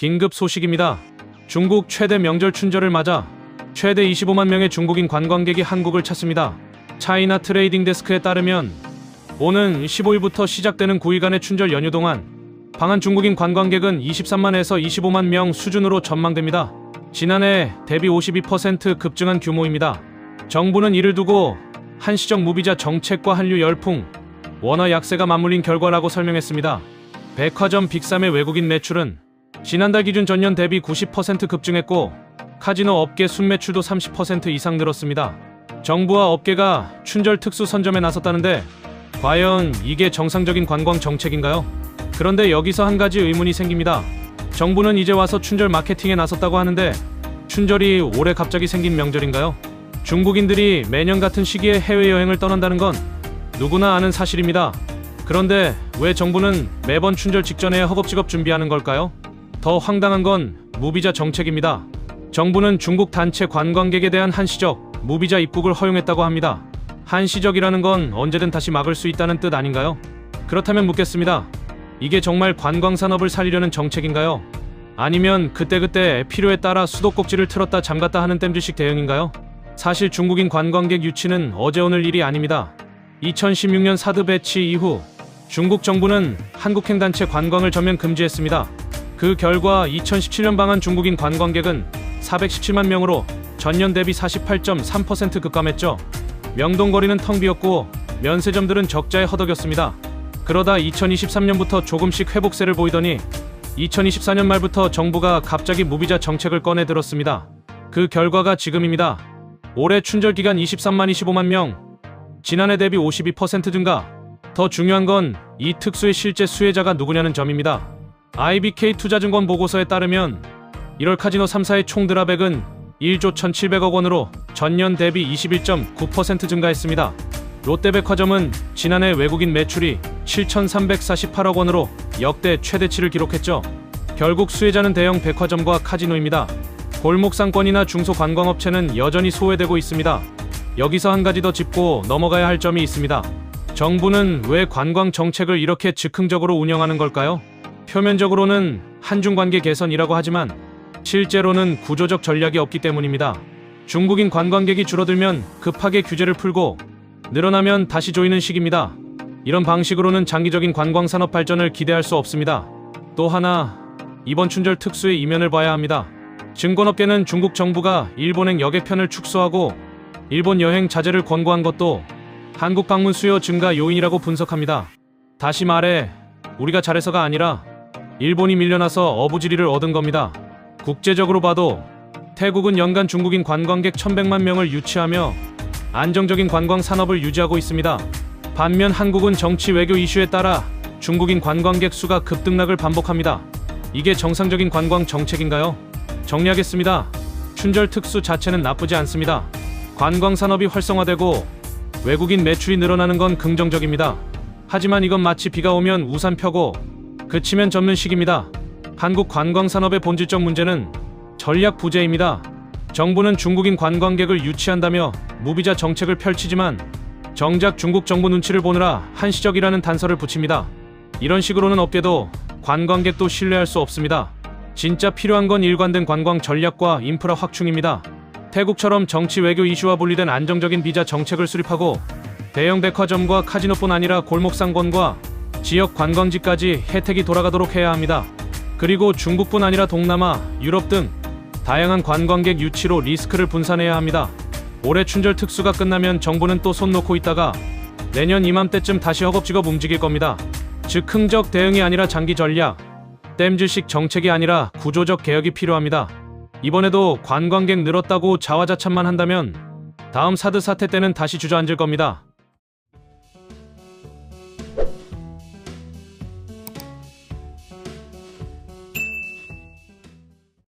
긴급 소식입니다. 중국 최대 명절 춘절을 맞아 최대 25만 명의 중국인 관광객이 한국을 찾습니다. 차이나 트레이딩 데스크에 따르면 오는 15일부터 시작되는 9일간의 춘절 연휴 동안 방한 중국인 관광객은 23만에서 25만 명 수준으로 전망됩니다. 지난해 대비 52% 급증한 규모입니다. 정부는 이를 두고 한시적 무비자 정책과 한류 열풍, 원화 약세가 맞물린 결과라고 설명했습니다. 백화점 빅3의 외국인 매출은 지난달 기준 전년 대비 90% 급증했고 카지노 업계 순매출도 30% 이상 늘었습니다. 정부와 업계가 춘절 특수 선점에 나섰다는데 과연 이게 정상적인 관광 정책인가요? 그런데 여기서 한 가지 의문이 생깁니다. 정부는 이제 와서 춘절 마케팅에 나섰다고 하는데 춘절이 올해 갑자기 생긴 명절인가요? 중국인들이 매년 같은 시기에 해외여행을 떠난다는 건 누구나 아는 사실입니다. 그런데 왜 정부는 매번 춘절 직전에 허겁지겁 준비하는 걸까요? 더 황당한 건 무비자 정책입니다. 정부는 중국 단체 관광객에 대한 한시적 무비자 입국을 허용했다고 합니다. 한시적이라는 건 언제든 다시 막을 수 있다는 뜻 아닌가요? 그렇다면 묻겠습니다. 이게 정말 관광산업을 살리려는 정책인가요? 아니면 그때그때 필요에 따라 수도꼭지를 틀었다 잠갔다 하는 땜질식 대응인가요? 사실 중국인 관광객 유치는 어제 오늘 일이 아닙니다. 2016년 사드 배치 이후 중국 정부는 한국행단체 관광을 전면 금지했습니다. 그 결과 2017년 방한 중국인 관광객은 417만 명으로 전년 대비 48.3% 급감했죠. 명동거리는 텅 비었고 면세점들은 적자에 허덕였습니다. 그러다 2023년부터 조금씩 회복세를 보이더니 2024년 말부터 정부가 갑자기 무비자 정책을 꺼내 들었습니다. 그 결과가 지금입니다. 올해 춘절 기간 23만 25만 명, 지난해 대비 52% 증가. 더 중요한 건 이 특수의 실제 수혜자가 누구냐는 점입니다. IBK 투자증권 보고서에 따르면 1월 카지노 3사의 총 드랍액은 1조 1,700억 원으로 전년 대비 21.9% 증가했습니다. 롯데백화점은 지난해 외국인 매출이 7,348억 원으로 역대 최대치를 기록했죠. 결국 수혜자는 대형 백화점과 카지노입니다. 골목상권이나 중소관광업체는 여전히 소외되고 있습니다. 여기서 한 가지 더 짚고 넘어가야 할 점이 있습니다. 정부는 왜 관광 정책을 이렇게 즉흥적으로 운영하는 걸까요? 표면적으로는 한중관계 개선이라고 하지만 실제로는 구조적 전략이 없기 때문입니다. 중국인 관광객이 줄어들면 급하게 규제를 풀고 늘어나면 다시 조이는 식입니다. 이런 방식으로는 장기적인 관광산업 발전을 기대할 수 없습니다. 또 하나, 이번 춘절 특수의 이면을 봐야 합니다. 증권업계는 중국 정부가 일본행 여객편을 축소하고 일본 여행 자제를 권고한 것도 한국 방문 수요 증가 요인이라고 분석합니다. 다시 말해 우리가 잘해서가 아니라 일본이 밀려나서 어부지리를 얻은 겁니다. 국제적으로 봐도 태국은 연간 중국인 관광객 1,100만 명을 유치하며 안정적인 관광 산업을 유지하고 있습니다. 반면 한국은 정치 외교 이슈에 따라 중국인 관광객 수가 급등락을 반복합니다. 이게 정상적인 관광 정책인가요? 정리하겠습니다. 춘절 특수 자체는 나쁘지 않습니다. 관광 산업이 활성화되고 외국인 매출이 늘어나는 건 긍정적입니다. 하지만 이건 마치 비가 오면 우산 펴고 그치면 접는 식입니다. 한국 관광 산업의 본질적 문제는 전략 부재입니다. 정부는 중국인 관광객을 유치한다며 무비자 정책을 펼치지만 정작 중국 정부 눈치를 보느라 한시적이라는 단서를 붙입니다. 이런 식으로는 업계도 관광객도 신뢰할 수 없습니다. 진짜 필요한 건 일관된 관광 전략과 인프라 확충입니다. 태국처럼 정치 외교 이슈와 분리된 안정적인 비자 정책을 수립하고 대형 백화점과 카지노뿐 아니라 골목상권과 지역 관광지까지 혜택이 돌아가도록 해야 합니다. 그리고 중국뿐 아니라 동남아, 유럽 등 다양한 관광객 유치로 리스크를 분산해야 합니다. 올해 춘절 특수가 끝나면 정부는 또 손 놓고 있다가 내년 이맘때쯤 다시 허겁지겁 움직일 겁니다. 즉흥적 대응이 아니라 장기 전략, 땜질식 정책이 아니라 구조적 개혁이 필요합니다. 이번에도 관광객 늘었다고 자화자찬만 한다면 다음 사드 사태 때는 다시 주저앉을 겁니다.